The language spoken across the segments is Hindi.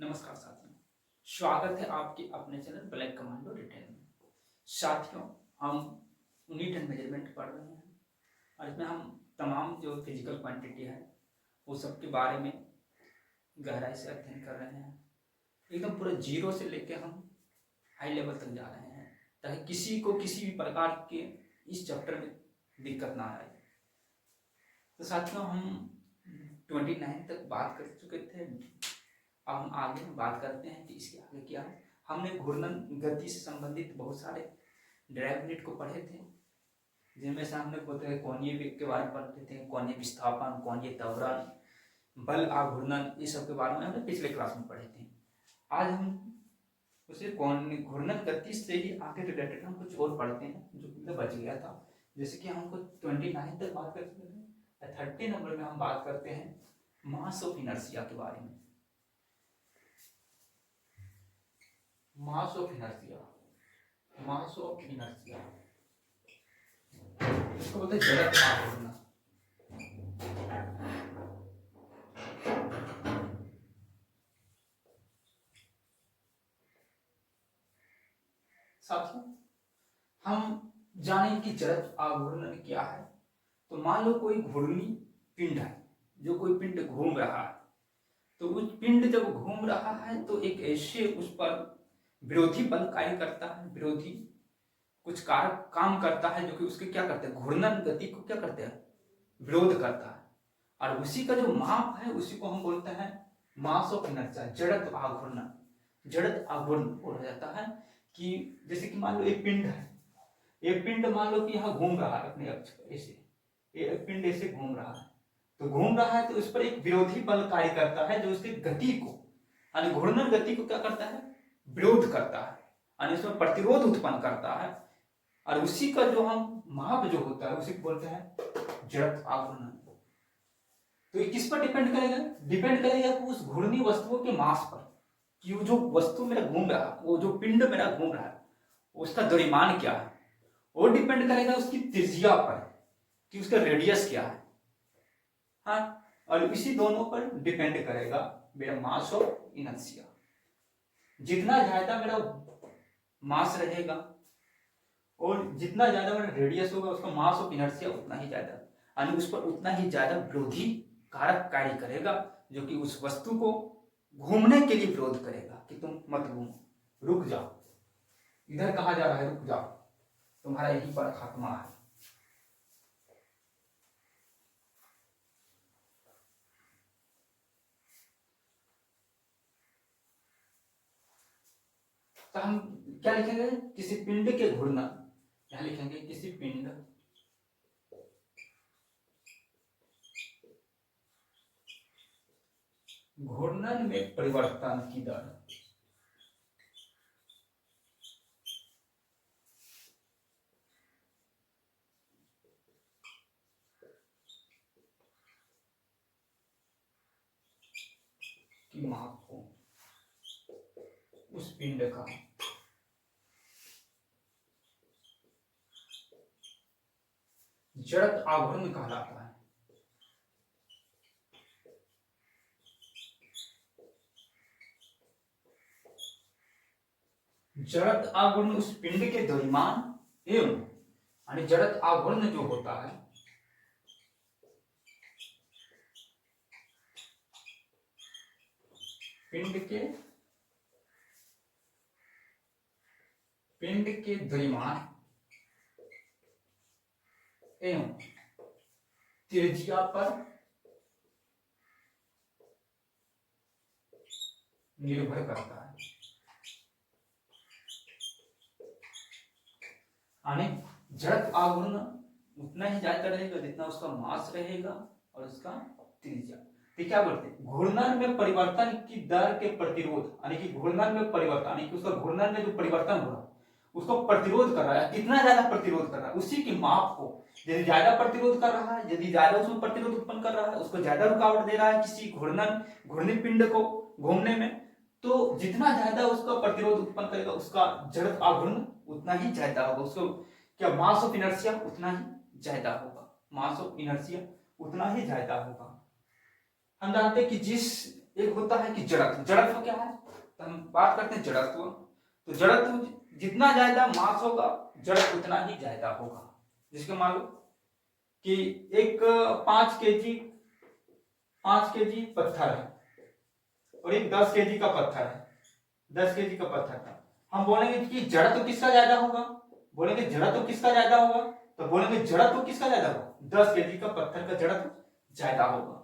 नमस्कार साथियों, स्वागत है आपके अपने चैनल ब्लैक कमांडो डिटेल में। साथियों, हम यूनिट एंड मेजरमेंट पढ़ रहे हैं और इसमें हम तमाम जो फिजिकल क्वांटिटी है वो सब के बारे में गहराई से अध्ययन कर रहे हैं। एकदम पूरा जीरो से लेके हम हाई लेवल तक जा रहे हैं ताकि किसी को किसी भी प्रकार के इस चैप्टर में दिक्कत ना आए। तो साथियों, हम 29 तक बात कर चुके थे। अब हम आगे बात करते हैं कि इसके आगे क्या है। हमने घूर्णन गति से संबंधित बहुत सारे ड्राइव यूनिट को पढ़े थे, जिनमें से हमने कोणीय वेग के बारे में पढ़ते थे, कोणीय विस्थापन, कोणीय त्वरण, बल आघूर्णन, ये सब के बारे में हमने पिछले क्लास में पढ़े थे। आज हम उसे घूर्णन गति से ही आगे रिलेटेड हम कुछ और पढ़ते हैं जो कि बच गया था। जैसे कि हमको 29 तक बात कर चुके हैं। 30 नंबर में हम बात करते हैं मास ऑफ इनर्शिया के बारे में। Mass of inertia, mass of inertia इसको बोलते हैं जड़त्व आघूर्ण। साथियों, हम जानें कि जड़त्व आघूर्ण क्या है। तो मान लो कोई घूर्णी पिंड है, जो कोई पिंड घूम रहा है, तो उस पिंड जब घूम रहा है तो एक ऐसे उस पर विरोधी बल कार्य करता है, विरोधी कुछ कारक काम करता है जो कि उसके क्या करते हैं, घूर्णन गति को क्या करते हैं, विरोध करता है। और उसी का जो माप है उसी को हम बोलते हैं मास ऑफ इनर्शिया, जड़त्व आघूर्ण। जड़त्व आघूर्ण हो जाता है कि जैसे कि मान लो एक पिंड है, एक पिंड मान लो कि यहाँ घूम रहा है अपने अक्ष पर, ऐसे एक पिंड ऐसे घूम रहा है, तो घूम रहा है तो उस पर एक विरोधी बल कार्य करता है जो उसकी गति को, यानी घूर्णन गति को क्या करता है, विरोध करता है, यानी उसमें प्रतिरोध उत्पन्न करता है। और उसी का जो हम माप जो होता है उसी को बोलते हैं जड़त्व आघूर्ण। तो ये किस पर डिपेंड करेगा, डिपेंड करेगा कि उस घूर्णी वस्तुओं के मास पर, कि वो जो वस्तु मेरा घूम रहा है, वो जो पिंड मेरा घूम रहा है उसका द्रव्यमान क्या है, वो डिपेंड करेगा उसकी त्रिज्या पर कि उसका रेडियस क्या है। हाँ, और इसी दोनों पर डिपेंड करेगा मेरा मास ऑफ इनर्शिया। जितना ज्यादा मेरा मास रहेगा और जितना ज्यादा मेरा रेडियस होगा, उसका मास ऑफ इनर्शिया उतना ही ज्यादा, यानी उस पर उतना ही ज्यादा विरोधी कारक कार्य करेगा जो कि उस वस्तु को घूमने के लिए विरोध करेगा कि तुम मत घूमो, रुक जाओ, इधर कहा जा रहा है, रुक जाओ, तुम्हारा यहीं पर खात्मा है। तो हम क्या लिखेंगे, किसी पिंड के घूर्णन, यहां लिखेंगे किसी पिंड घूर्णन में परिवर्तन की दर, की माप को उस पिंड का जड़त्व आघूर्ण कहलाता है। जड़त्व आघूर्ण उस पिंड के द्रव्यमान एवं, यानी जड़त्व आघूर्ण जो होता है पिंड के द्रव्यमान एवं त्रिज्या पर निर्भर करता है। यानी जड़त्व आघूर्ण उतना ही ज्यादा रहेगा जितना उसका मास रहेगा और उसका त्रिज्या। तो क्या बोलते हैं, घूर्णन में परिवर्तन की दर के प्रतिरोध, यानी कि घूर्णन में परिवर्तन, यानी कि उसका घूर्णन में जो परिवर्तन हो रहा है उसको प्रतिरोध कर रहा है, कितना ज्यादा प्रतिरोध कर रहा है, उसी के माप को, यदि ज्यादा प्रतिरोध कर रहा है, यदि ज्यादा उसमें प्रतिरोध उत्पन्न कर रहा है, उसको ज्यादा रुकावट दे रहा है किसी घूर्णी पिंड को घूमने में, तो जितना ज्यादा उसका प्रतिरोध उत्पन्न करेगा उसका जड़त्व आघूर्ण उतना ही ज्यादा होगा, उसको क्या मास ऑफ इनर्शिया उतना ही ज्यादा होगा, मास ऑफ इनर्शिया उतना ही ज्यादा होगा। हम जानते हैं कि जिस एक होता है कि जड़त्व। जड़त्व क्या है, तो हम बात करते हैं जड़त्व। तो जड़त्व जितना ज्यादा मास होगा जड़त्व उतना ही ज्यादा होगा। जिसके मान लो कि एक 5 केजी पत्थर है और एक 10 केजी का पत्थर है, 10 केजी का पत्थर था। हम बोलेंगे कि जड़त्व किसका ज्यादा होगा, बोलेंगे जड़त्व किसका ज्यादा होगा, तो बोलेंगे जड़त्व किसका ज्यादा होगा, 10 केजी का पत्थर का जड़त्व ज्यादा होगा।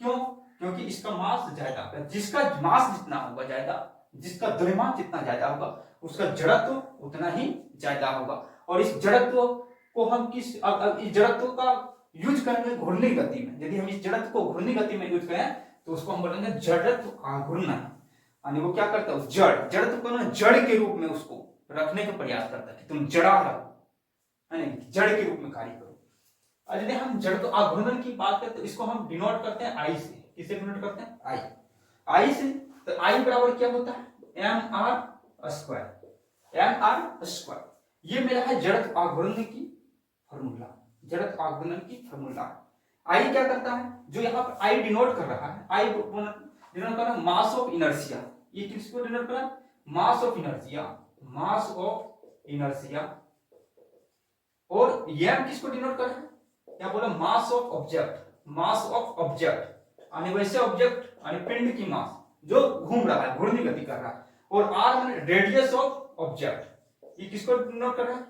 क्यों, क्योंकि इसका मास ज्यादा होगा। जिसका मास जितना होगा ज्यादा, जिसका द्रव्यमान जितना ज्यादा होगा उसका जड़त्व उतना ही ज्यादा होगा। और इस जड़त्व को हम इस जड़त्व का यूज करेंगे घूर्णी गति में। यदि हम इस जड़त्व को घूर्णी गति में यूज करें तो उसको हम बोलेंगे जड़त्व आघूर्णन। यानी वो क्या करता है, जड़त्व को ना जड़ के रूप में उसको रखने का प्रयास करता है कि तुम जड़ा रहो, जड़ के रूप में कार्य करो। और यदि हम जड़त्व आघूर्णन की बात करते हैं, इसको हम डिनोट करते हैं आई से। किससे डिनोट करते हैं, आई से। तो आई बराबर क्या होता है, M R square, M R square. ये मेरा है जड़त्व आघूर्णन की फॉर्मूला, जड़त्व आघूर्णन की फॉर्मूला। आई क्या करता है, जो यहाँ पर आई डिनोट कर रहा है, आई डिनोट कर रहा है मास ऑफ इनर्शिया। ये किसको डिनोट कर रहा है, mass of inertia, mass of inertia. और एम किसको डिनोट कर रहा है, क्या बोला, mass of object, mass of object. यानी वैसे ऑब्जेक्ट यानी पिंड की मास जो घूम रहा है, घूर्णी गति कर रहा है। और आर माने रेडियस ऑफ ऑब्जेक्ट, ये किसको डिनोट कर रहा है,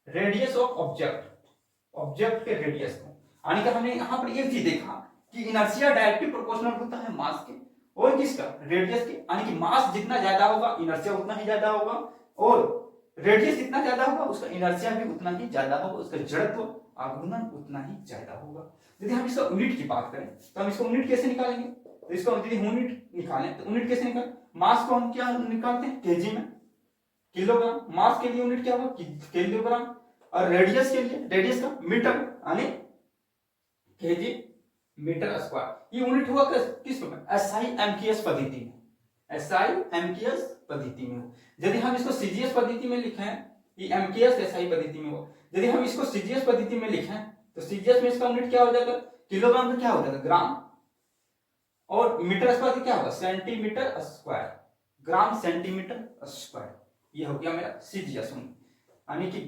रेडियस ऑफ ऑब्जेक्ट, ऑब्जेक्ट के रेडियस को। यानी कि हमने यहाँ पर एक चीज देखा कि इनर्शिया डायरेक्टली प्रोपोर्शनल होता है मास के और किसका, रेडियस के। यानी कि मास जितना ज्यादा होगा इनर्शिया उतना ही ज्यादा होगा, और रेडियस जितना ज्यादा होगा उसका इनर्शिया भी उतना ही ज्यादा होगा, उसका जड़त्व आघूर्णन उतना ही ज्यादा होगा। यदि हम इसका यूनिट की बात करें तो हम इसको यूनिट कैसे निकालेंगे, तो इसका यदि यूनिट निकालें तो यूनिट कैसे निकालें, मास को हम क्या निकालते हैं, केजी में, किलोग्राम। मास के लिए यूनिट क्या होगा, किलोग्राम। और रेडियस के लिए, रेडियस का मीटर यानी केजी मीटर स्क्वायर। ये यूनिट हुआ किस में, एसआई एमकेएस पद्धति में, एसआई एमकेएस पद्धति में। यदि हम इसको सीजीएस पद्धति में लिखें, ये एमकेएस एसआई पद्धति में हो, यदि हम इसको सीजीएस पद्धति में लिखें तो सीजीएस में इसका यूनिट क्या हो जाएगा, किलोग्राम का क्या हो जाएगा, ग्राम। और मीटर स्क्वायर क्या होगा, centimetre square, gram centimetre square. ये हो गया मेरा सीजीएस यूनिट। यानी कि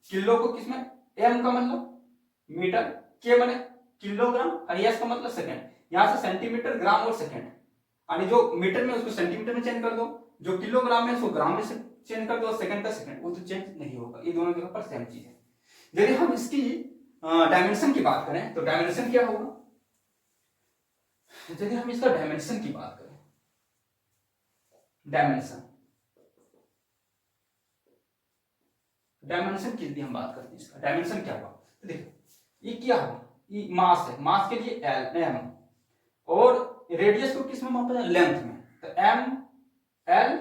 किलो को किसमें, एम का मतलब मीटर, के माने किलोग्राम, और एस का मतलब सेकंड। यहां से सेंटीमीटर, ग्राम और सेकंड। यानी जो मीटर में उसको सेंटीमीटर में चेंज कर दो, जो किलोग्राम में उसको ग्राम में चेंज कर दो, सेकंड का सेकंड, वो तो चेंज नहीं होगा। ये दोनों जगह पर सेम चीज है। यदि हम इसकी डायमेंशन की बात करें तो डायमेंशन क्या होगा, यदि हम इसका डायमेंशन की बात करें, डायमेंशन की यदि हम बात करते हैं, इसका डायमेंशन क्या होगा, तो देखो ये क्या होगा, ये मास है, मास के लिए एल एम, और रेडियस को किस में मापा जाए, लेंथ में, तो एम एल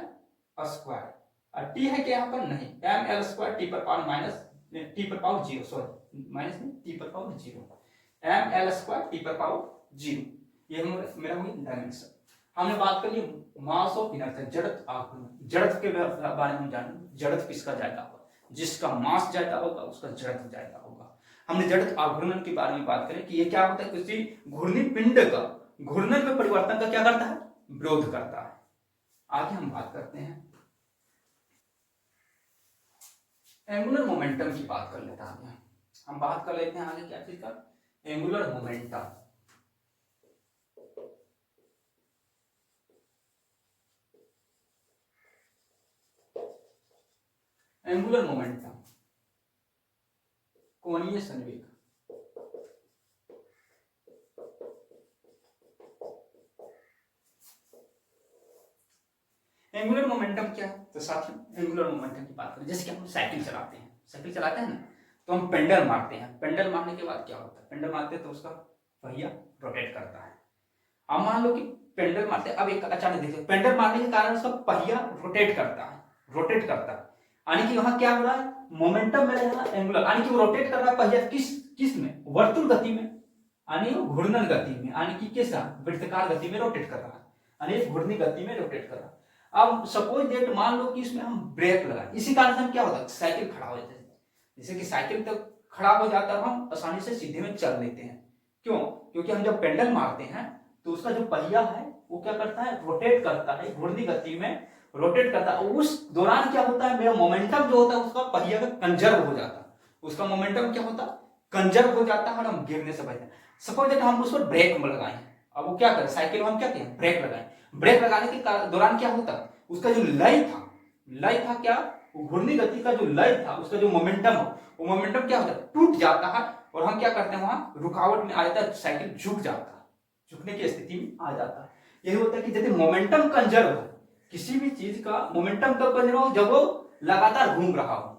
स्क्वायर। और टी है क्या यहाँ पर, नहीं, एम एल स्क्वायर टी पर पावर माइनस टी पर पावर जीरो, सॉरी माइनस में टी पर power zero, M L square T पर पावर जीरो। ये मेरा हुई डायमेंशन। हमने बात कर ली मास ऑफ इनर्शिया, जड़त्व आघूर्णन। जड़त्व के बारे में हम जानेंगे, जड़त्व किसका ज्यादा होगा, जिसका मास ज्यादा होगा उसका जड़त्व ज्यादा होगा। हमने जड़त्व आघूर्णन के बारे में बात करें कि ये क्या होता है, किसी घूर्णी पिंड का घूर्णन में परिवर्तन का क्या करता है, विरोध करता है। आगे हम बात करते हैं एंगुलर मोमेंटम की बात कर लेते हैं। हम बात कर लेते हैं आगे क्या चीज का, एंगुलर मोमेंटम। एंगुलर मोमेंटम, कोणीय संवेग। एंगुलर मोमेंटम क्या है, तो साथियों एंगुलर मोमेंटम की बात करें, जैसे कि हम साइकिल चलाते हैं, साइकिल चलाते हैं ना, तो हम पेंडल मारते हैं। पेंडल मारने के बाद क्या होता है, पेंडल मारते हैं तो उसका पहिया रोटेट करता है। अब मान लो कि पेंडल मारते हैं, अब एक अचानक देखिए पेंडल मारने के कारण उसका पहिया रोटेट करता है, रोटेट करता है। यानी कि वहां क्या हो रहा है, मोमेंटम में रहेगा एंगुलर, यानी कि वो रोटेट कर रहा है पहिया किस में, वर्तुल गति में, यानी घूर्णन गति में, यानी कि कैसा, वृत्ताकार गति में रोटेट कर रहा है, यानी घूर्णी गति में रोटेट कर रहा है। अब सपोज दैट मान लो कि इसमें हम ब्रेक लगाए, इसी कारण से हम क्या होता है, साइकिल खड़ा हो जाता है। जैसे कि साइकिल तक खड़ा हो जाता है, हम आसानी से सीधे में चल लेते हैं। क्यों, क्योंकि हम जब पेंडल मारते हैं तो उसका जो पहिया है वो क्या करता है, रोटेट करता है, घूर्णी गति में रोटेट करता है। उस दौरान क्या होता है, मेरा मोमेंटम जो होता है उसका पहिया का कंजर्व हो जाता है, उसका मोमेंटम क्या होता है, कंजर्व हो जाता है और हम गिरने से बचते हैं। सपोज दैट हम उस पर ब्रेक लगाएं, अब वो क्या करें, साइकिल में हम क्या करें, ब्रेक लगाएं। ब्रेक लगाने के दौरान क्या होता है, उसका जो लय था क्या, वो घूर्णी गति का जो लय था, उसका जो मोमेंटम हो, वो मोमेंटम क्या होता है, टूट जाता है और हम क्या करते हैं, वहां रुकावट में आ जाता है, साइकिल झुक जाता है, झुकने की स्थिति में आ जाता है। यही होता है कि यदि मोमेंटम कंजर्व है, किसी भी चीज का मोमेंटम कब कंजर्व हो, जब वो लगातार घूम रहा हो।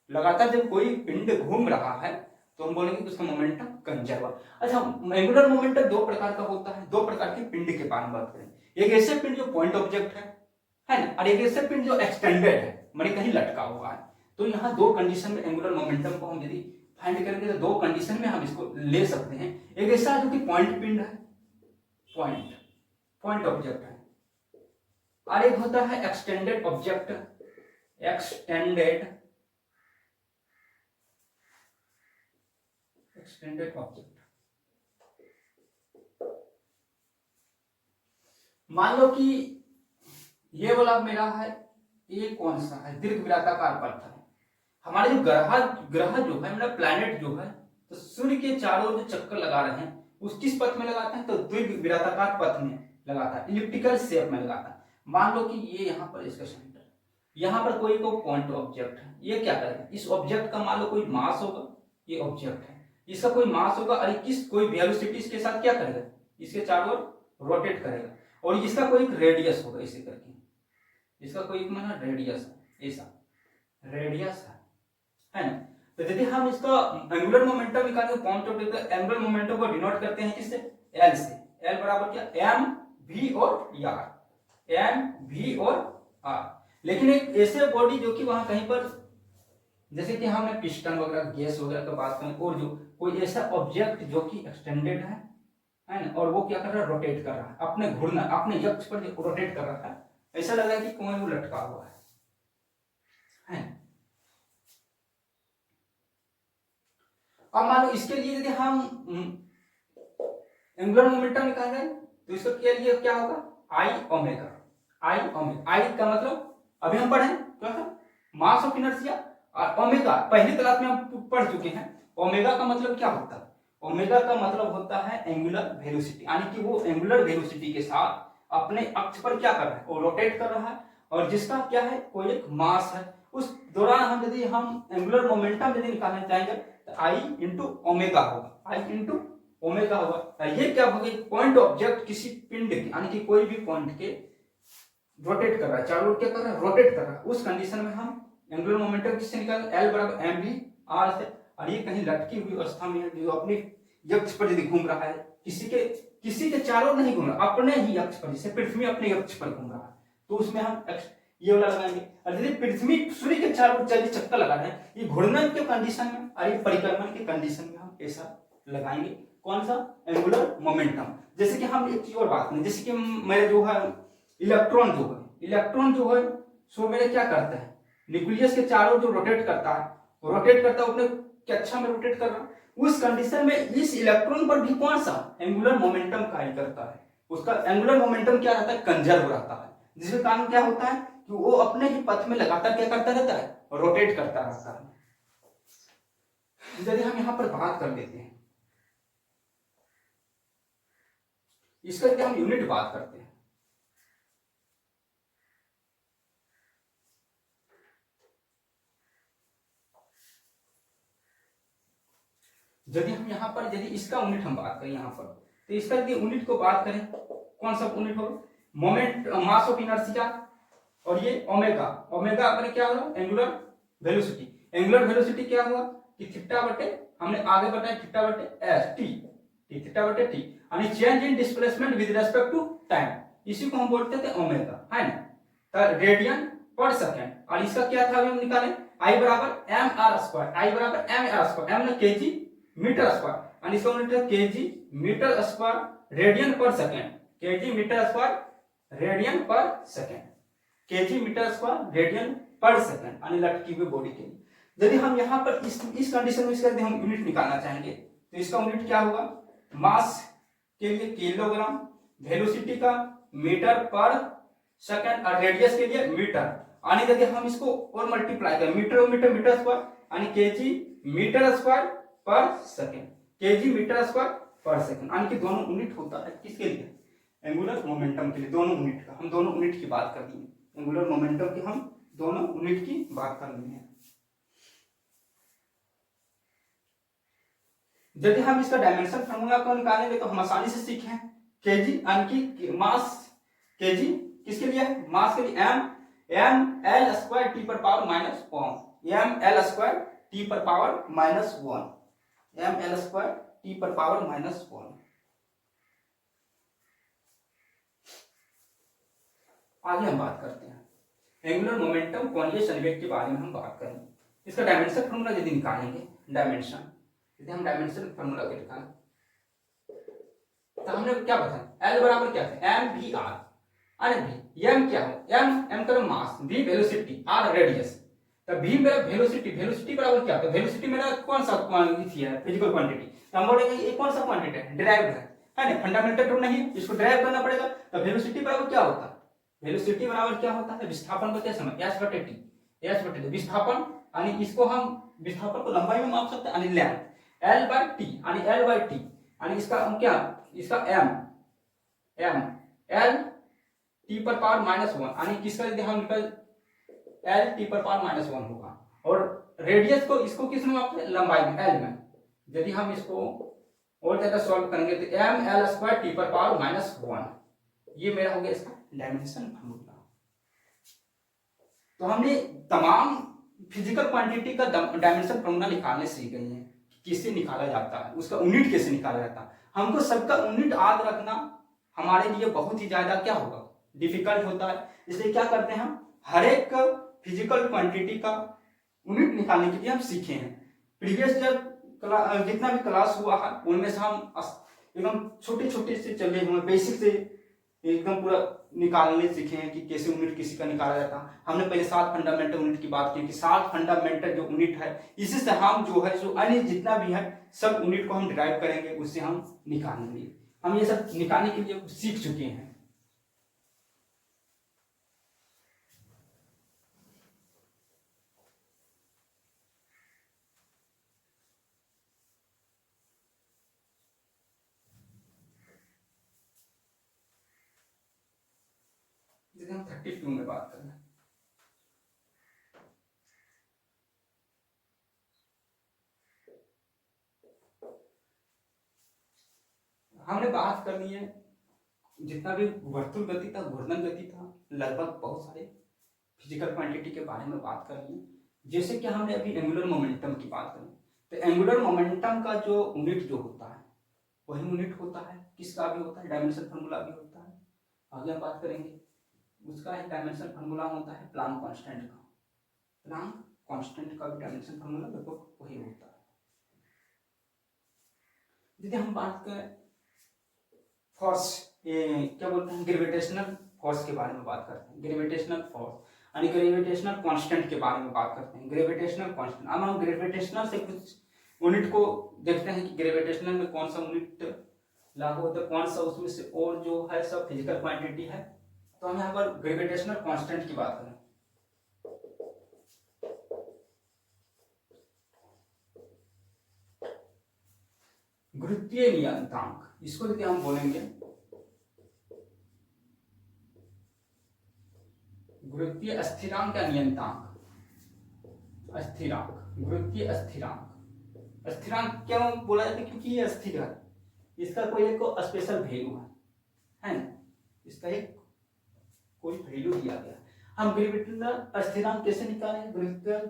लगातार जब कोई पिंड घूम रहा है तो हम बोलेंगे कि उसका मोमेंटम कंजर्व है। अच्छा, एंगुलर मोमेंटम दो प्रकार का होता है, दो प्रकार के पिंड के बारे में बात करें। एक ऐसे पिंड जो पॉइंट ऑब्जेक्ट है ना, और एक ऐसे पिंड जो एक्सटेंडेड है, माने कहीं लटका हुआ है। तो यहाँ दो कंडीशन में एंगुलर मोमेंटम को हम यदि फाइंड करेंगे तो दो कंडीशन में हम इसको ले सकते हैं। एक ऐसा जो कि पॉइंट पिंड है, पॉइंट ऑब्जेक्ट है, और एक होता है एक्सटेंडेड ऑब्जेक्ट, एक्सटेंडेड ऑब्जेक्ट। मान लो कि ये वाला मेरा है, ये कौन सा है, दीर्घ वृत्ताकार पथ है। हमारे जो ग्रह जो है, मतलब प्लैनेट जो है, तो सूर्य के चारों जो चक्कर लगा रहे हैं उस किस पथ में लगाते हैं, तो दीर्घ वृत्ताकार पथ में लगाता है, इलिप्टिकल शेप में लगाता है। मान लो कि ये यहाँ पर इसका सेंटर, यहाँ पर कोई को पॉइंट ऑब्जेक्ट है, ये क्या करेगा, इस ऑब्जेक्ट का मान लो कोई मास होगा, ये ऑब्जेक्ट है, इसका कोई मास होगा और किस कोई वेलोसिटी इसके साथ क्या करेगा, इसके चारों ओर रोटेट करेगा, और इसका कोई रेडियस होगा, इसे करके इसका कोई माना रेडियस है, ऐसा रेडियस है ना। तो यदि हम इसका एंगुलर मोमेंटम निकालेंगे पॉइंट ऑब्जेक्ट, तो एंगुलर मोमेंटम को डिनोट करते हैं किससे, एल से। एल बराबर क्या, एम वी और आर, एम वी और आर। लेकिन एक ऐसे बॉडी जो कि वहां कहीं पर, जैसे कि हमने पिस्टन वगैरह, गैस वगैरह का बात करें, और जो कोई ऐसा ऑब्जेक्ट जो कि एक्सटेंडेड है ना, और वो क्या कर रहा है, रोटेट कर रहा है, अपने घूर्णन अपने अक्ष पर रोटेट कर रहा है, ऐसा लग रहा है कि कोई वो लटका हुआ है। अब मान लो इसके लिए यदि हम एंगुलर मोमेंटम निकाल रहे हैं तो इसका के लिए क्या होगा, आई ओमेगा। आई का मतलब अभी हम पढ़े क्या था, मास ऑफ इनर्शिया, और ओमेगा पहली क्लास में हम पढ़ चुके हैं। ओमेगा का मतलब क्या होता है, ओमेगा का मतलब होता है एंगुलर वेलोसिटी, यानी कि वो एंगुलर वेलोसिटी के साथ अपने अक्ष पर क्या कर रहा है, वो रोटेट कर रहा है, और जिसका क्या है, कोई एक मास है। उस दौरान हम यदि हम एंगुलर मोमेंटम यदि निकालना चाहेंगे तो आई इंटू ओमेगा होगा, आई इंटू ओमेगा होगा। ये क्या होगा, पॉइंट ऑब्जेक्ट किसी पिंड के, यानी कि कोई भी पॉइंट के रोटेट कर रहा है, चारों ओर क्या कर रहा है, रोटेट कर रहा है। उस कंडीशन में हम एंगुलर मोमेंटम किससे निकालें, एल बराबर एम वी आर से। और ये कहीं लटकी हुई अवस्था में है, जो अपने अक्ष पर यदि घूम रहा है, किसी के चारों नहीं घूम रहा, अपने ही अक्ष पर, जैसे पृथ्वी अपने अक्ष पर घूम रहा है, तो उसमें हम ये वाला लगाएंगे। और यदि पृथ्वी सूर्य के चारों चक्कर लगा रहे हैं, ये घूर्णन के कंडीशन में और ये परिक्रमण के कंडीशन में हम ऐसा लगाएंगे। कौन सा, एंगुलर मोमेंटम। जैसे कि हम एक चीज और बात करें, जैसे कि मेरे जो है इलेक्ट्रॉन जो है सो मेरे क्या करता है, न्यूक्लियस के चारों जो रोटेट करता है अपने कक्षा में रोटेट कर रहा है। उस कंडीशन में इस इलेक्ट्रॉन पर भी कौन सा एंगुलर मोमेंटम कार्य करता है, उसका एंगुलर मोमेंटम क्या रहता है, कंजर्व रहता है, जिसके कारण क्या होता है कि वो अपने ही पथ में लगातार क्या करता रहता है, रोटेट करता रहता है। यदि हम यहां पर बात कर लेते हैं, इसका क्या हम यूनिट बात करते हैं, यदि हम यहाँ पर यदि इसका यूनिट हम बात करें यहाँ पर, तो इसका यदि यूनिट को बात करें, कौन सा यूनिट होगा, मोमेंट मास ऑफ इनर्शिया, और ये ओमेगा अपने क्या होगा, एंगुलर वेलोसिटी। एंगुलर वेलोसिटी क्या हुआ कि थीटा बटे, हमने आगे बताया थीटा बटे एस टी, थीटा बटे टी, यानी change in displacement with respect to time, इसी को हम बोलते थे ओमेगा, है ना। तो रेडियन पर सेकंड, और इसका क्या था अभी हम निकालें, आई बराबर एम आर स्क्वायर, आई बराबर एम आर स्क्वायर, एम ना केजी मीटर स्क्वायर, और इसका यूनिट है KG metre square radian per second, KG metre square radian per second, KG metre square radian per second, यानी लटकी हुई बॉडी के लिए। यदि हम यहाँ पर इस कंडीशन में इसका हम यूनिट निकालना चाहेंगे तो इसका यूनिट क्या होगा, मास के लिए किलोग्राम, वेलोसिटी का मीटर पर सेकंड और रेडियस के लिए मीटर, यानी यदि हम इसको और मल्टीप्लाई करें मीटर मीटर मीटर स्क्वायर यानी केजी मीटर स्क्वायर पर सेकंड, केजी मीटर स्क्वायर पर सेकंड, यानी कि दोनों यूनिट होता है किसके लिए, एंगुलर मोमेंटम के लिए। दोनों यूनिट का हम दोनों यूनिट की बात कर रही है, एंगुलर मोमेंटम की हम दोनों यूनिट की बात कर रहे हैं। यदि हम इसका डायमेंशन फार्मूला को निकालेंगे तो हम आसानी से सीखें, केजी यानी कि मास, केजी किसके लिए है, मास के लिए, एम एल स्क्वायर टी पर power minus one, M L square T पर power minus one, M L square T पर पावर माइनस वन। आगे हम बात करते हैं एंगुलर मोमेंटम कोणीय संवेग के बारे में हम बात करेंगे। इसका डायमेंशन फार्मूला यदि निकालेंगे, डायमेंशन यदि हम डायमेंशन फार्मूला को निकालें तो हमने क्या बताया, एल बराबर क्या था, एम वी आर, अरे भी एम क्या है, एम का मास, वी वेलोसिटी, आर रेडियस। तो वी मेरा वेलोसिटी, वेलोसिटी बराबर क्या था, वेलोसिटी मेरा कौन सा क्वांटिटी है, फिजिकल क्वांटिटी। तो हम बोलेंगे ये कौन सा क्वांटिटी है, डिराइव्ड है ना, फंडामेंटल टर्म नहीं, इसको डिराइव करना पड़ेगा। तो वेलोसिटी बराबर क्या होता है, वेलोसिटी बराबर क्या होता है, विस्थापन को कैसे समझ, एस बटे टी, एस बटे विस्थापन, यानी इसको हम विस्थापन को लंबाई में माप सकते हैं, यानी लेंथ, एल बाय टी, यानी एल बाय टी, यानी इसका हम क्या, इसका एम एल टी पर पावर माइनस वन, यानी किसका यदि हम निकल एल टी पर पावर माइनस वन होगा। और रेडियस को इसको किस में मापते हैं, लंबाई में, एल में। यदि हम इसको और ज्यादा सॉल्व करेंगे तो एम एल स्क्वायर टी पर पावर माइनस वन, ये मेरा हो गया इसका डायमेंशन फार्मूला। तो हमने तमाम फिजिकल क्वांटिटी का डायमेंशन फार्मूला निकालने सीख गए हैं, किससे निकाला जाता है, उसका यूनिट कैसे निकाला जाता है। हमको सबका यूनिट याद रखना हमारे लिए बहुत ही ज्यादा क्या होगा, डिफिकल्ट होता है। इसलिए क्या करते हैं, हम हर एक फिजिकल क्वांटिटी का यूनिट निकालने के लिए हम सीखे हैं। प्रीवियस जब जितना भी क्लास हुआ है उनमें से हम एकदम छोटे छोटे से चले हुए, बेसिक से एकदम पूरा निकालने सीखे हैं कि कैसे यूनिट किसी का निकाला जाता है। हमने पहले 7 फंडामेंटल यूनिट की बात की कि 7 फंडामेंटल जो यूनिट है, इसी से हम जो है जो अन्य जितना भी है सब यूनिट को हम डिराइव करेंगे, उससे हम निकालेंगे। हम ये सब निकालने के लिए सीख चुके हैं। हम 32 में बात कर रहे हैं, हमने बात कर ली है जितना भी वर्तुल गति था, घूर्णन गति था, लगभग बहुत सारे फिजिकल क्वांटिटी के बारे में बात कर ली। जैसे कि हमने अभी एंगुलर मोमेंटम की बात करी, तो एंगुलर मोमेंटम का जो यूनिट जो होता है वही यूनिट होता है, किसका भी होता है, डायमेंशन फार्मूला भी होता है। आगे हम बात करेंगे, उसका एक डायमेंशन फार्मूला होता है प्लांक कांस्टेंट का, प्लांक कांस्टेंट का भी डायमेंशन फार्मूला लगभग वही होता है। यदि हम बात करें फोर्स, ये क्या बोलते हैं, ग्रेविटेशनल फोर्स के बारे में बात करते हैं, ग्रेविटेशनल फोर्स यानी ग्रेविटेशनल कांस्टेंट के बारे में बात करते हैं, ग्रेविटेशनल कांस्टेंट। अब हम ग्रेविटेशनल से कुछ यूनिट को देखते हैं कि ग्रेविटेशनल में कौन सा यूनिट लागू होता है, कौन सा उसमें से और जो है सब फिजिकल क्वांटिटी है। तो हम यहाँ पर ग्रेविटेशनल कांस्टेंट की बात करें, गुरुत्वीय नियतांक, इसको यदि हम बोलेंगे गुरुत्वीय स्थिरांक या नियतांक, स्थिरांक, गुरुत्वीय स्थिरांक। स्थिरांक क्यों बोला जाता है, क्योंकि ये स्थिर है, इसका कोई एक स्पेशल वैल्यू है ना, इसका एक कोई वैल्यू दिया गया। हम ग्रेविटेशनल स्थिरांक कैसे निकालें, ग्रेविटेशनल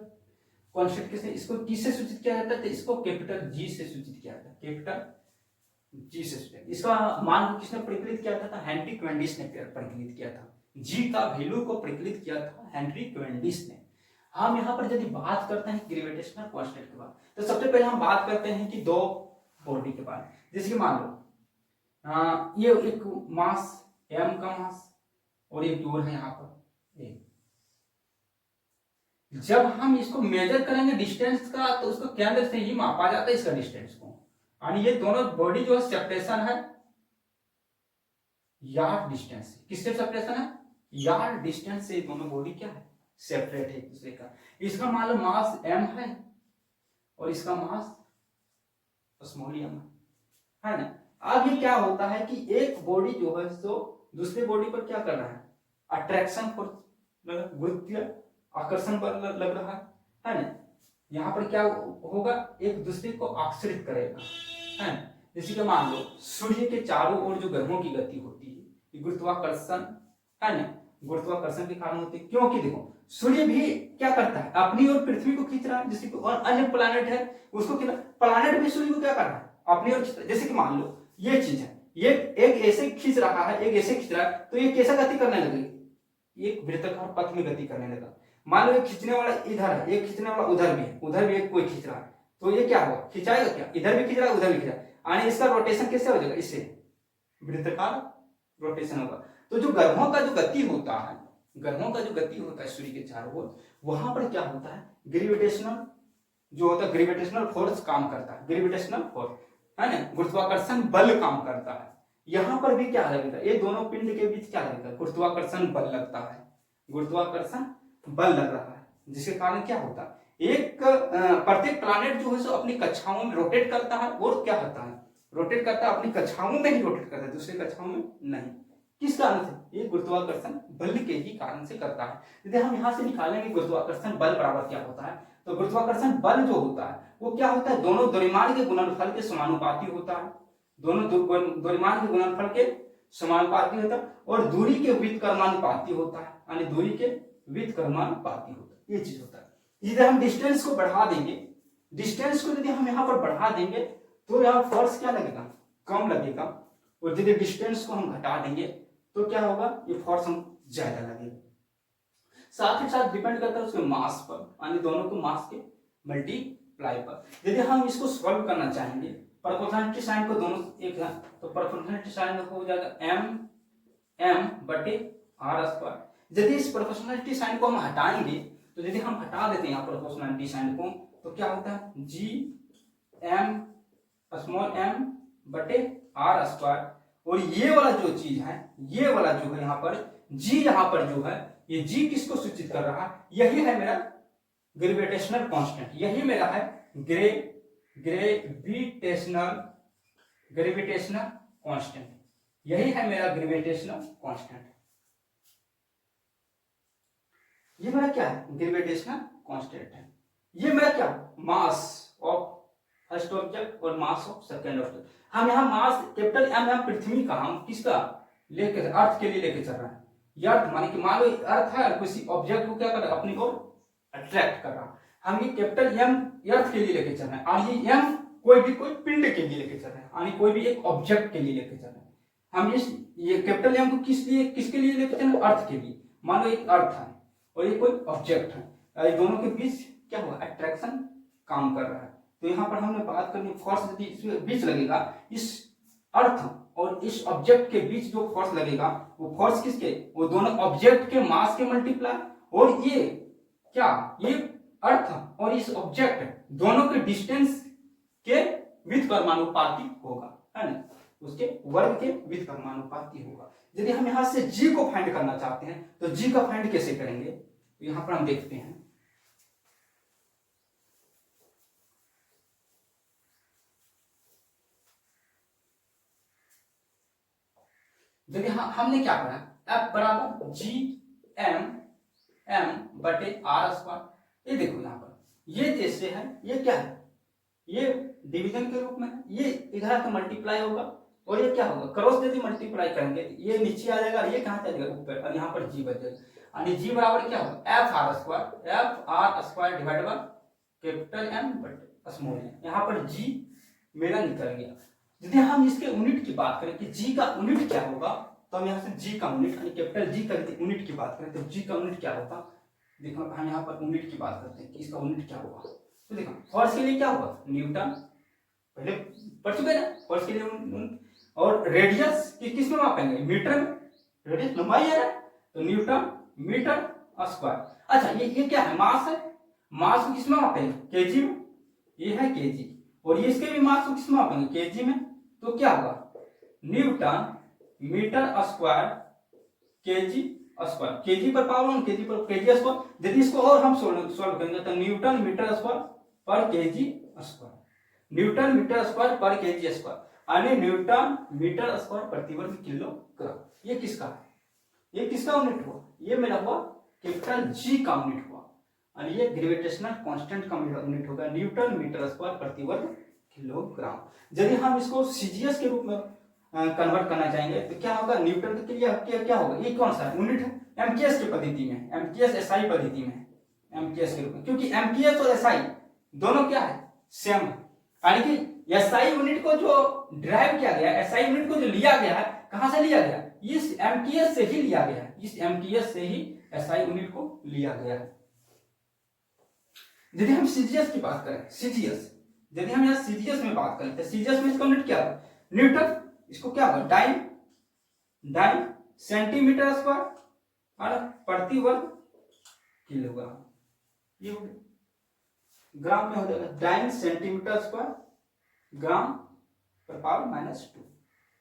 कांस्टेंट कैसे, इसको किससे सूचित किया जाता है, तो इसको कैपिटल जी से सूचित किया जाता है, कैपिटल जी से सूचित। इसका मान किसने परिकलित किया था, हेनरी क्वेंडिस ने परिकलित किया था, जी का वैल्यू को परिकलित किया था हेनरी क्वेंडिस ने। हम यहाँ पर यदि बात करते हैं ग्रेविटेशनल कांस्टेंट के बाद, तो सबसे पहले हम बात करते हैं कि दो बॉडी के बारे में। जैसे कि मान लो ये एक मास एम का मास और एक दूर है यहाँ पर ए। जब हम इसको मेजर करेंगे डिस्टेंस का, तो उसको केंद्र से ही मापा जाता है इसका डिस्टेंस को, यानी ये दोनों बॉडी जो है सेपरेशन है, यार्ड डिस्टेंस से। किससे सेपरेशन है? यार्ड डिस्टेंस से दोनों बॉडी क्या है? सेपरेट है एक दूसरे का। इसका मान लो मास m है और इसका मास स्मॉल m है ना। अब ये क्या होता है कि एक बॉडी जो है तो दूसरे बॉडी पर क्या कर रहा है? अट्रैक्शन फोर्स, गुरुत्वीय आकर्षण बल लग रहा है ना। यहाँ पर क्या होगा? एक दूसरे को आकर्षित करेगा, है ना। जैसे कि मान लो सूर्य के चारों ओर जो ग्रहों की गति होती है, ये गुरुत्वाकर्षण है ना, गुरुत्वाकर्षण के कारण होती है। क्योंकि देखो सूर्य भी क्या करता है? अपनी ओर पृथ्वी को खींच रहा है, जैसे कि और अन्य प्लैनेट है उसको प्लैनेट भी सूर्य को क्या कर रहा है? अपनी ओर। जैसे कि मान लो ये चीज है, ये एक ऐसे खींच रहा है, एक ऐसे खींच रहा है, तो ये कैसा गति करने लगेगी? एक वृत्ताकार पथ में गति करने लगा। मान लो एक खींचने वाला इधर है, एक खींचने वाला उधर भी है, उधर भी एक कोई खींच रहा है, तो ये क्या होगा? खिंचाएगा क्या? इधर भी खींच रहा है, उधर भी खींच रहा है, यानी इसका रोटेशन कैसे हो जाएगा? इससे वृत्ताकार रोटेशन होगा। तो जो ग्रहों का जो गति होता है, ग्रहों का जो गति होता है सूर्य के चारों ओर, वहां पर क्या होता है? ग्रेविटेशनल जो होता है, ग्रेविटेशनल फोर्स काम करता है, ग्रेविटेशनल फोर्स है ना, गुरुत्वाकर्षण बल काम करता है। यहां पर भी क्या लगेगा? ये दोनों पिंड के बीच क्या लगेगा? गुरुत्वाकर्षण बल लगता है, गुरुत्वाकर्षण बल लग रहा है, जिसके कारण क्या होता है? एक प्रत्येक प्लैनेट जो है सो अपनी कक्षाओं में रोटेट करता है, और क्या होता है? रोटेट करता है अपनी कक्षाओं में ही रोटेट करता है, दूसरी कक्षाओं में नहीं। किस कारण से? ये गुरुत्वाकर्षण बल के ही कारण से करता है। यदि हम यहाँ से निकालेंगे गुरुत्वाकर्षण बल बराबर क्या होता है, तो गुरुत्वाकर्षण बल जो होता है वो क्या होता है? दोनों द्रव्यमान के गुणनफल के समानुपाती होता है, दोनों द्रव्यमान के गुणनफल के समानुपाती होता है, और दूरी के व्युत्क्रमानुपाती होता है, यानी दूरी के व्युत्क्रमानुपाती होता है, ये चीज होता है। यदि हम डिस्टेंस को बढ़ा देंगे, डिस्टेंस को यदि हम यहाँ पर बढ़ा देंगे तो यहाँ फोर्स क्या लगेगा? कम लगेगा, और यदि डिस्टेंस को हम घटा देंगे तो क्या होगा? ये फोर्स हम ज्यादा लगेगा। साथ ही साथ डिपेंड करता है उसके मास पर, यानी दोनों को मास के मल्टीप्लाई पर। यदि हम इसको सॉल्व करना चाहेंगे, प्रोपोर्शनलिटी साइन को दोनों एक है, तो प्रोपोर्शनलिटी साइन हो जाएगा m बटे r स्क्वायर। यदि इस प्रोपोर्शनलिटी साइन को हम हटाएंगे, तो यदि हम हटा देते हैं यहाँ प्रोपोर्शनलिटी साइन को, तो क्या होता है? g m स्मॉल m बटे r स्क्वायर। और ये वाला जो चीज है, ये वाला जो है यहाँ पर g, यहाँ पर जो है ये g किसको सूचित कर रहा है? यही है मेरा ग्रेविटेशनल कांस्टेंट, यही मेरा है ग्रेविटेशनल कांस्टेंट, यही है मेरा ग्रेविटेशनल कांस्टेंट। ये मेरा क्या है? ग्रेविटेशनल कांस्टेंट है। ये मेरा क्या? मास ऑफ फर्स्ट ऑब्जेक्ट और मास ऑफ सेकंड ऑब्जेक्ट। हम यहाँ मास कैपिटल M यहाँ पृथ्वी का, हम किसका लेके, अर्थ के लिए लेके चल रहा है। ये अर्थ माने कि मान लो अर्थ है, किसी ऑब्जेक्ट को क्या कर रहा है? अपनी ओर अट्रैक्ट कर रहा है। हम ये कैपिटल M अर्थ के लिए लेके चल रहे हैं, और ये M कोई पिंड के लिए लेके चल रहे हैं, यानी कोई भी एक ऑब्जेक्ट के लिए लेके चल रहे हैं। हम ये कैपिटल M को किसके लिए लेके चल रहे हैं? अर्थ के लिए। मान लो एक अर्थ है और ये कोई ऑब्जेक्ट है, दोनों के बीच क्या हुआ? अट्रैक्शन काम कर रहा है। तो यहाँ पर हमने बात करनी, फोर्स यदि इसमें बीच लगेगा, इस अर्थ और इस ऑब्जेक्ट के बीच जो फोर्स लगेगा, वो फोर्स किसके? वो दोनों ऑब्जेक्ट के मास के मल्टीप्लाई, और ये क्या? ये अर्थ और इस ऑब्जेक्ट दोनों के डिस्टेंस के व्युत्क्रमानुपाती होगा, है ना, उसके वर्ग के व्युत्क्रमानुपाती होगा। यदि हम यहाँ से g को फाइंड करना चाहते हैं, तो g का फाइंड कैसे करेंगे? तो यहाँ पर हम देखते हैं, यदि हमने क्या करा? F बराबर g m बटे r स्क्वायर। ये देखो यहाँ पर ये जैसे है, ये क्या है? ये डिवीजन के रूप में है, ये इधर आकर मल्टीप्लाई होगा, और ये क्या होगा? क्रॉस यदि मल्टीप्लाई करेंगे ये नीचे आ जाएगा, ये कहाँ चलेगा? ऊपर, और यहाँ पर g बच जाएगा, यानी g बराबर क्या होगा? f r square divide by capital M बटे स्मॉल m। यहाँ पर g मेरा निकल गया। यदि हम इसके यूनिट की बात करें कि g का यूनिट क्या होगा, तो हम यहाँ से g का यूनिट, यानी कैपिटल G का यूनिट की बात करें, तो g का यूनिट क्या होगा? देखो हम यहाँ पर यूनिट की बात करते हैं कि इसका यूनिट क्या होगा। तो देखो फोर्स के लिए क्या होगा? न्यूटन, पहले पढ़ चुके ना फोर्स के लिए। और रेडियस किस में मापेंगे? मीटर में, रेडियस लंबाई है, तो न्यूटन मीटर स्क्वायर। अच्छा ये क्या है? मास है, मास को किस में मापेंगे? केजी में, ये है केजी, और ये इसके भी मास को किस में मापेंगे? केजी में। तो क्या होगा? Newton metre square KG square, KG पर पावर 1 केजी पर केजी स्क्वायर। यदि इसको और हम सॉल्व करेंगे तो न्यूटन मीटर स्क्वायर पर KG square, newton metre square पर केजी स्क्वायर, यानी न्यूटन मीटर स्क्वायर प्रति वर्ग किलोग्राम। ये किसका है? ये किसका यूनिट हुआ? ये मेरा हुआ कैपिटल जी का यूनिट हुआ, और ये ग्रेविटेशनल कांस्टेंट का यूनिट होगा न्यूटन मीटर स्क्वायर प्रति वर्ग किलोग्राम। यदि हम इसको सीजीएस के रूप में कन्वर्ट करना चाहेंगे तो क्या होगा? न्यूटन के लिए क्या होगा? ये कौन सा यूनिट है? एमकेएस की पद्धति में, एमकेएस एसआई पद्धति में, एमकेएस के रूप में, क्योंकि एमकेएस और एसआई दोनों क्या है? सेम है। यानी कि एसआई यूनिट को जो ड्राइव किया गया, एसआई यूनिट को जो लिया गया है, कहां से लिया गया? इस एमकेएस से ही लिया गया है, इस एमकेएस से ही एसआई यूनिट को लिया गया है। यदि हम सीजीएस की बात करें, सीजीएस, यदि हम यहाँ सीजीएस में बात करें तो सीजीएस में इसका यूनिट क्या है? न्यूटन। इसको क्या होगा? डाइन सेंटीमीटर स्क्वायर और प्रति वर्ग किलोग्राम। ये ग्राम में हो जाएगा डाइन सेंटीमीटर स्क्वायर ग्राम पर पावर -2,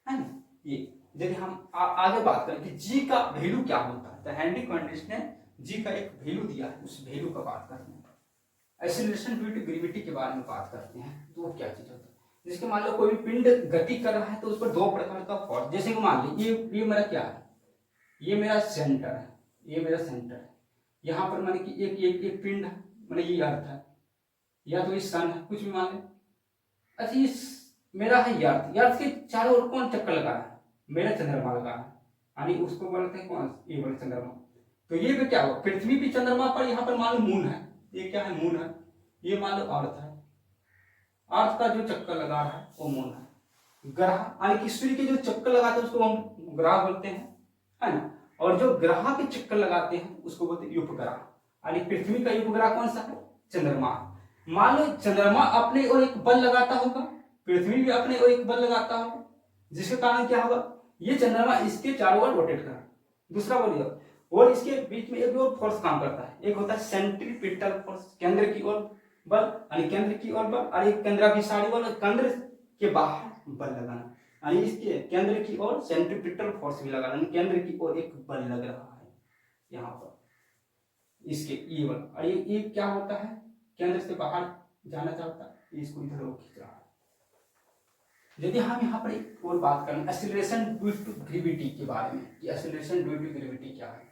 है ना। ये यदि हम आगे बात करें कि जी का वैल्यू क्या होता है, तो हेनरी क्वांटिस्ट ने जी का एक वैल्यू दिया है, उस वैल्यू का बात करते हैं। एक्सीलरेशन ड्यू टू ग्रेविटी के बारे में बात करते हैं, तो वो क्या चीज होता है? जिसके मान लो कोई भी पिंड गति कर रहा है तो उस पर दो प्रकार का फोर्स, जैसे कि मान ली ये मेरा क्या है? ये मेरा सेंटर है, ये मेरा सेंटर है। यहाँ पर मैंने कि एक पिंड है, मैंने ये अर्थ है, या तो ये सन है, कुछ भी मान ले। अच्छा, ये मेरा है अर्थ, अर्थ के चारों ओर कौन चक्कर लगा है? मेरा चंद्रमा लगा है, यानी उसको बोलते हैं कौन? ये बोले चंद्रमा। तो ये भी क्या हुआ? पृथ्वी भी चंद्रमा पर, यहाँ पर मान लो मून है, ये क्या है? मून है। ये मान लो अर्थ है, अर्थ का जो चक्कर लगा रहा है वो मून है। ग्रह यानी कि सूर्य के जो चक्कर लगाते हैं उसको हम ग्रह बोलते हैं, है ना। और जो ग्रह के चक्कर लगाते हैं उसको बोलते हैं उपग्रह, यानी पृथ्वी का उपग्रह कौन सा है? चंद्रमा। मान लो चंद्रमा अपने और एक बल लगाता होगा, पृथ्वी भी अपने और एक बल लगाता होगा, जिसके कारण क्या होगा? ये चंद्रमा इसके चारों ओर रोटेट कर, दूसरा बोलिए, और इसके बीच में एक और फोर्स काम करता है, एक होता है सेंट्रीपिटल फोर्स, केंद्र की ओर बल, यानी केंद्र की ओर बल, और एक केंद्राभिसारी बल, केंद्र के बाहर बल लगाना, यानी इसके केंद्र की ओर सेंट्रीपिटल फोर्स भी लगाना, यानी केंद्र की ओर एक बल लग रहा है यहाँ पर, इसके ई बल, और ये क्या होता है? केंद्र से बाहर जाना चाहता है, इसको इधर खींच रहा है। यदि हम यहाँ पर एक और बात करें एक्सीलरेशन ड्यू टू ग्रेविटी के बारे में, कि एक्सीलरेशन ड्यू टू ग्रेविटी क्या है?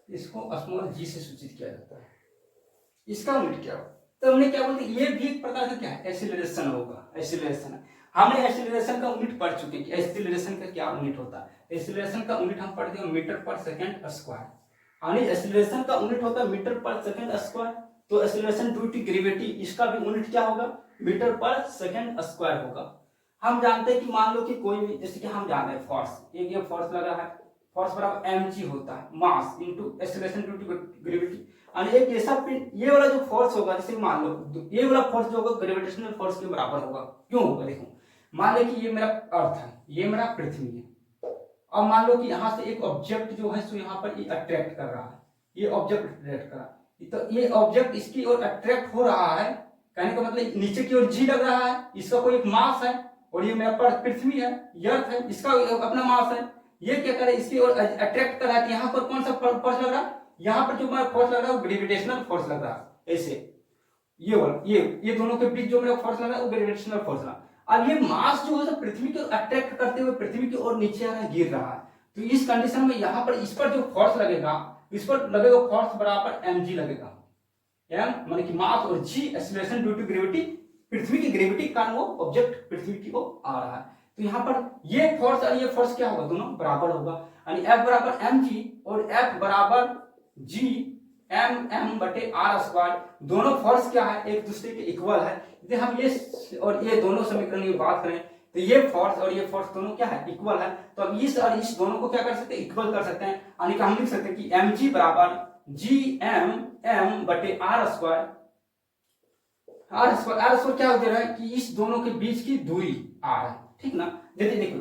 इसको स्मॉल जी से सूचित किया जाता है। इसका यूनिट क्या होगा? तो हमने क्या बोलते हैं? ये भी एक प्रकार का क्या है? एक्सीलरेशन होगा, एक्सीलरेशन। हमने एक्सीलरेशन का यूनिट पढ़ चुके हैं कि एक्सीलरेशन का क्या यूनिट होता है। एक्सीलरेशन का यूनिट हम पढ़ते हैं मीटर पर सेकंड स्क्वायर, यानी एक्सीलरेशन का यूनिट होता है मीटर पर सेकंड स्क्वायर। तो एक्सीलरेशन ड्यू टू ग्रेविटी, इसका भी यूनिट क्या होगा? मीटर पर सेकंड स्क्वायर होगा। हम जानते हैं कि मान लो कि कोई भी, जैसे कि हम जान रहे हैं फोर्स, एक ये फोर्स लगा है, फोर्स बराबर mg होता है, mass into acceleration due to gravity. और एक ऐसा पिंड, ये वाला जो फोर्स होगा, जैसे मान लो ये वाला फोर्स जो होगा ग्रेविटेशनल फोर्स के बराबर होगा। क्यों होगा? देखो, मान लो कि ये मेरा अर्थ है, ये मेरा पृथ्वी है, और मान लो कि यहाँ से एक ऑब्जेक्ट जो है सो यहाँ पर ये अट्रैक्ट कर रहा है, ये ऑब्जेक्ट अट्रैक्ट कर रहा है, तो ये ऑब्जेक्ट इसकी ओर अट्रैक्ट हो रहा है, कहने का मतलब नीचे की ओर जी लग रहा है, इसका कोई एक मास है, और ये मेरा पृथ्वी है, अर्थ है, इसका अपना मास है। ये क्या करे? इसकी ओर अट्रैक्ट कर रहा है। यहाँ पर कौन सा फोर्स लग रहा है? यहाँ पर जो मेरा फोर्स लग रहा है वो ग्रेविटेशनल फोर्स लग रहा है। ऐसे ये दोनों के बीच जो मेरा फोर्स लग रहा है वो ग्रेविटेशनल फोर्स लग रहा है। अब ये मास जो है पृथ्वी को अट्रैक्ट करते हुए पृथ्वी की ओर नीचे आ रहा है, गिर रहा है। तो इस कंडीशन में यहाँ पर इस पर जो फोर्स लगेगा, इस पर लगेगा फोर्स बराबर mg लगेगा। m माने कि मास, और g acceleration due to gravity, पृथ्वी की ग्रेविटी का वो ऑब्जेक्ट पृथ्वी की ओर आ रहा है। तो यहाँ पर ये फोर्स और ये फोर्स क्या होगा? दोनों बराबर होगा, यानी F बराबर mg और F बराबर g m बटे r स्क्वायर। दोनों फोर्स क्या है? एक दूसरे के इक्वल है। यदि हम ये और ये दोनों समीकरण की बात करें तो ये फोर्स और ये फोर्स दोनों क्या है? इक्वल है। तो अब इस और इस दोनों को क्या कर सकते हैं? इक्वल कर सकते हैं, यानी कि हम लिख सकते हैं कि mg बराबर g m बटे r स्क्वायर। r स्क्वायर क्या हो रहा है कि इस दोनों के बीच की दूरी r है, ठीक ना। यदि देखो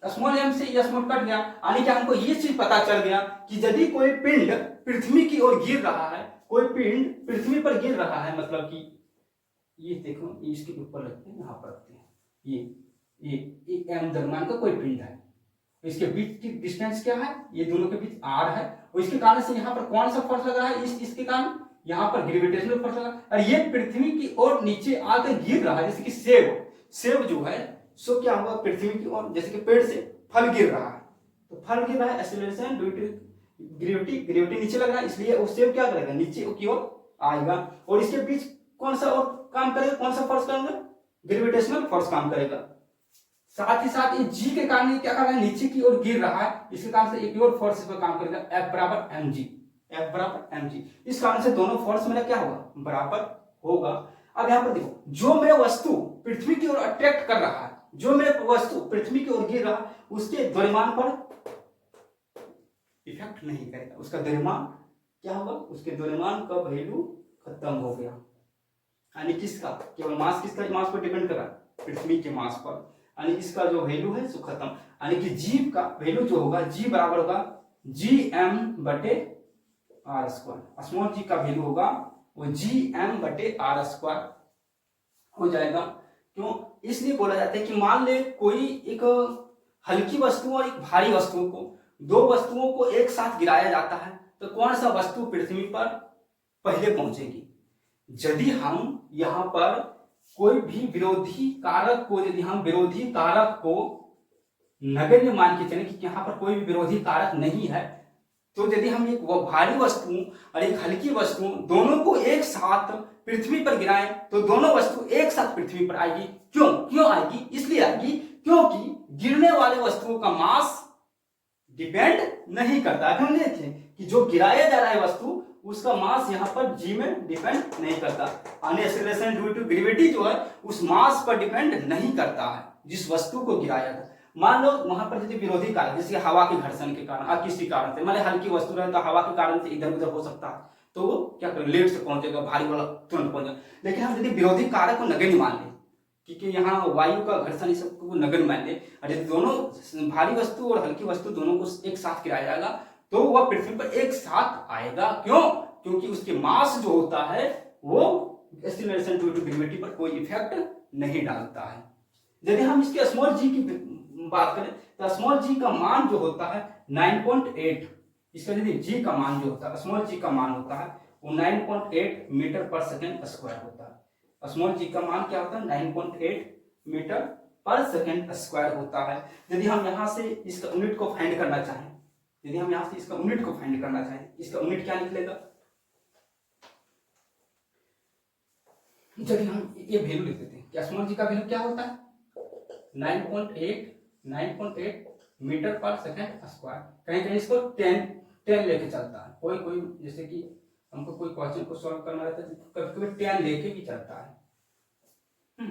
स्मॉल m से ये स्मॉल कट गया, यानी कि हमको ये चीज पता चल गया कि यदि कोई पिंड पृथ्वी की ओर गिर रहा है, कोई पिंड पृथ्वी पर गिर रहा है, मतलब कि ये देखो, इसके ऊपर रखते हैं, यहाँ पर रखते हैं, ये m द्रव्यमान का कोई पिंड है, इसके बीच की डिस्टेंस क्या है, ये दोनों के बीच r है, और इसके कारण से यहाँ पर कौन सा फोर्स लग रहा है, इसके कारण यहाँ पर ग्रेविटेशनल फोर्स लगा, और ये पृथ्वी की ओर नीचे आकर गिर रहा है, जैसे कि सेब जो है सो क्या हुआ, पृथ्वी की ओर, जैसे कि पेड़ से फल गिर रहा है, तो फल गिर रहा है, एक्सीलरेशन ड्यू टू ग्रेविटी नीचे लग रहा है, इसलिए वो सेब क्या करेगा, नीचे की ओर आएगा, और इसके बीच कौन सा और काम करेगा, कौन सा फोर्स करेगा, ग्रेविटेशनल फोर्स काम करेगा। साथ ही साथ ये जी के कारण ये क्या कर रहा है, नीचे की ओर गिर रहा है, इसके कारण से एक और फोर्स इस पर काम करेगा, F बराबर mg। इस कारण से दोनों फोर्स मेरा क्या होगा, बराबर होगा। अब यहाँ पर देखो, जो मेरा वस्तु पृथ्वी की ओर अट्रैक्ट कर रहा है, जो मेरा वस्तु पृथ्वी की ओर गिर रहा है, उसके द्रव्यमान पर इफेक्ट नहीं करेगा, उसका द्रव्यमान क्या होगा, उसके द्रव्यमान का वैल्यू खत्म हो गया, यानी किसका, केवल मास, किसका मास पर डिपेंड कर रहा है, पृथ्वी के मास पर, यानी इसका जो वैल्यू है सो खत्म, यानी कि जी का वैल्यू जो होगा, जी बराबर होगा gm बटे r स्क्वायर, स्मॉल जी का वैल्यू होगा वो gm बटे r स्क्वायर हो जाएगा। क्यों, इसलिए बोला जाता है कि मान ले कोई एक हल्की वस्तु और एक भारी वस्तु को, दो वस्तुओं को एक साथ गिराया जाता है, तो कौन सा वस्तु पृथ्वी पर पहले पहुंचेगी। यदि हम यहाँ पर कोई भी विरोधी कारक को, यदि हम विरोधी कारक को नगण्य मान के चले कि यहाँ पर कोई भी विरोधी कारक नहीं है, तो यदि हम एक भारी वस्तु और एक हल्की वस्तु दोनों को एक साथ पृथ्वी पर गिराएं, तो दोनों वस्तु एक साथ पृथ्वी पर आएगी। क्यों आएगी, इसलिए आएगी क्योंकि गिरने वाले वस्तुओं का मास डिपेंड नहीं करता। अभी हम देखें कि जो गिराया जा रहा है वस्तु, उसका मास यहाँ पर जी में डिपेंड नहीं करता, एक्सीलरेशन ड्यू टू ग्रेविटी जो है उस मास पर डिपेंड नहीं करता है जिस वस्तु को गिराया था। मान लो वहां पर यदि विरोधी कारक, जैसे हवा के घर्षण के कारण या किसी कारण से, मान हल्की वस्तु रहे तो हवा के कारण से इधर उधर हो सकता है, तो वो क्या करे, लेट से पहुंचेगा, भारी वाला तुरंत पहुंचेगा। लेकिन हम यदि विरोधी कारक को नगण्य मान ले, क्योंकि यहाँ वायु का घर्षण इस सबको नगण्य मान ले, और यदि दोनों भारी वस्तु और हल्की वस्तु दोनों को एक साथ गिराया जाएगा, तो वह पृथ्वी पर एक साथ आएगा। क्यों, क्योंकि उसके मास जो होता है वो एक्सीलरेशन ड्यू टू ग्रेविटी पर कोई इफेक्ट नहीं डालता है। यदि हम इसके स्मॉल जी की बात करें तो स्मॉल जी का मान जो होता है 9.8, इसका यदि जी का मान जो होता है, स्मॉल जी का मान होता है वो 9.8 मीटर पर सेकेंड स्क्वायर होता है। स्मॉल जी का मान क्या होता है, 9.8 मीटर पर सेकेंड स्क्वायर होता है। यदि हम यहाँ से इसका यूनिट को फाइंड करना चाहें, यदि हम यहाँ से इसका यूनिट को फाइंड करना चाहें, इसका यूनिट क्या निकलेगा, यदि हम ये वैल्यू लिख देते हैं, क्या स्मॉल जी का वैल्यू क्या होता है, 9.8 मीटर पर सेकेंड स्क्वायर। कहीं कहीं इसको 10 लेके चलता है, कोई जैसे कि हमको कोई क्वेश्चन को सॉल्व करना रहता है, कभी कभी 10 लेके भी चलता है।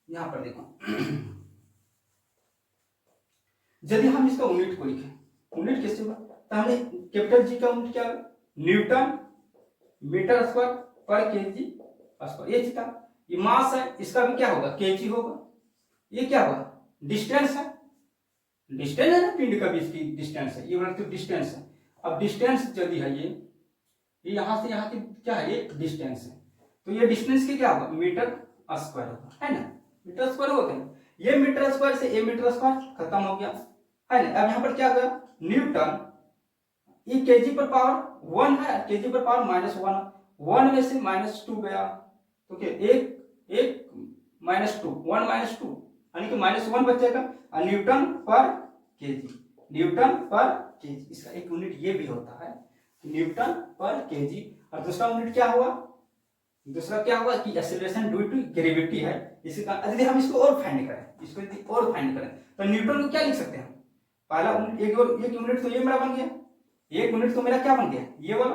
यहां पर देखो, यदि हम इसका यूनिट को लिखें, यूनिट कैसे होगा, तो हमने कैपिटल जी का यूनिट क्या, न्यूटन मीटर स्क्वायर पर केजी स्क्वायर, ये था, ये मास है, इसका भी क्या होगा, केजी होगा। ये क्या होगा, डिस्टेंस है, डिस्टेंस है ना, पिंड का बीच की डिस्टेंस है, ये बोला तो डिस्टेंस है। अब डिस्टेंस यदि है ये यहां से यहाँ की क्या है, एक डिस्टेंस है, तो ये डिस्टेंस की क्या होगा, मीटर स्क्वायर होगा, है ना, मीटर स्क्वायर होता है। ये मीटर स्क्वायर से ये मीटर स्क्वायर खत्म हो गया, है ना। अब यहाँ पर क्या गया, न्यूटन, ये केजी पर पावर 1 है, केजी पर पावर -1, 1 में से -2 गया, तो क्या एक -2, 1 -2 यानी कि -1 बचेगा, और न्यूटन पर केजी, न्यूटन पर केजी, इसका एक यूनिट ये भी होता है न्यूटन पर केजी। और दूसरा यूनिट क्या हुआ, दूसरा क्या हुआ कि एक्सीलरेशन ड्यू टू ग्रेविटी है। इसी का यदि हम इसको और फाइंड करें, इसको यदि और फाइंड करें तो न्यूटन को क्या लिख सकते हैं, पहला एक यूनिट तो ये मेरा बन गया, एक यूनिट तो मेरा क्या बन गया, ये वाला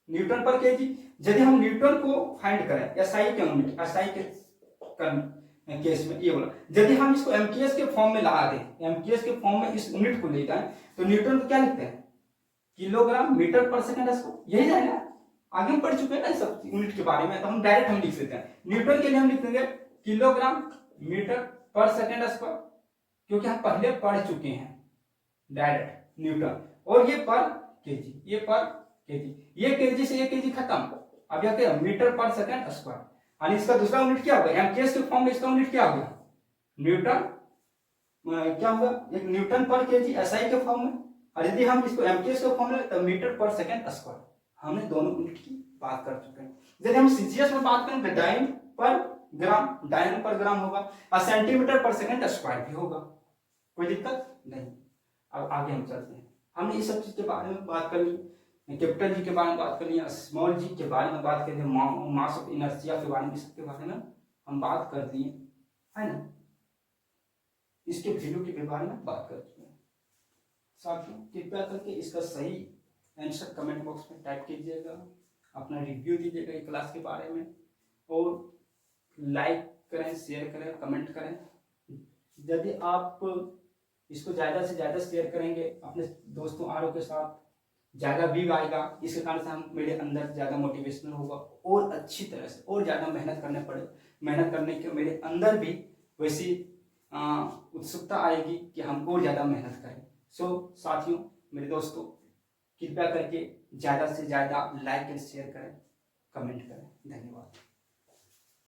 न्यूटन पर केजी। यदि हम न्यूटन को फाइंड करें एसआई के यूनिट, एसआई के केस में ये बोला, यदि हम इसको एमकेएस के फॉर्म में ला दें, एमकेएस के फॉर्म में इस यूनिट को ले जाएं, तो न्यूटन को क्या लिखते हैं, किलोग्राम मीटर पर सेकंड स्क्वायर, यही जाएगा। आगे हम पढ़ चुके हैं ना सब यूनिट के बारे में, तो हम डायरेक्ट हम लिख लेते हैं। न्यूटन के लिए हम लिख देंगे किलोग्राम मीटर पर सेकंड स्क्वायर, क्योंकि हम पहले पढ़ चुके हैं डायरेक्ट न्यूटन, और ये पर केजी, ये पर केजी, ये केजी से ये केजी खत्म। अब यह क्या, मीटर पर सेकंड स्क्वायर, यानी इसका दूसरा यूनिट क्या होगा, एमकेएस के फॉर्म में इसका यूनिट क्या होगा, न्यूटन, क्या होगा, एक न्यूटन पर केजी एसआई के फॉर्म में, और यदि हम इसको एमकेएस के फॉर्म में तो मीटर पर सेकंड स्क्वायर। हमने दोनों यूनिट की बात कर चुके हैं। यदि हम सीजीएस में बात करें तो डाइन पर ग्राम, डाइन पर ग्राम होगा, और सेंटीमीटर पर सेकंड स्क्वायर भी होगा, कोई दिक्कत नहीं। अब आगे हम चलते हैं। हमने इस सब चीज के बारे में बात कर ली, कैपिटल जी के बारे में बात कर लिया, स्मॉल जी के बारे में बात कर लिया, मास ऑफ इनर्शिया के बारे में, इसके बारे में हम बात कर दिए, है ना, इसके वैल्यू के बारे में बात कर चुके हैं। साथियों कृपया करके इसका सही आंसर कमेंट बॉक्स में टाइप कीजिएगा, अपना रिव्यू दीजिएगा क्लास के बारे में, और लाइक करें, शेयर करें, कमेंट करें। यदि आप इसको ज़्यादा से ज़्यादा शेयर करेंगे अपने दोस्तों आरों के साथ, ज़्यादा व्यू आएगा, इसके कारण से हम, मेरे अंदर ज़्यादा मोटिवेशनल होगा, और अच्छी तरह से और ज़्यादा मेहनत करने के मेरे अंदर भी वैसी उत्सुकता आएगी कि हम और ज़्यादा मेहनत करें। सो साथियों, मेरे दोस्तों, कृपया करके ज़्यादा से ज़्यादा लाइक एंड शेयर करें, कमेंट करें। धन्यवाद।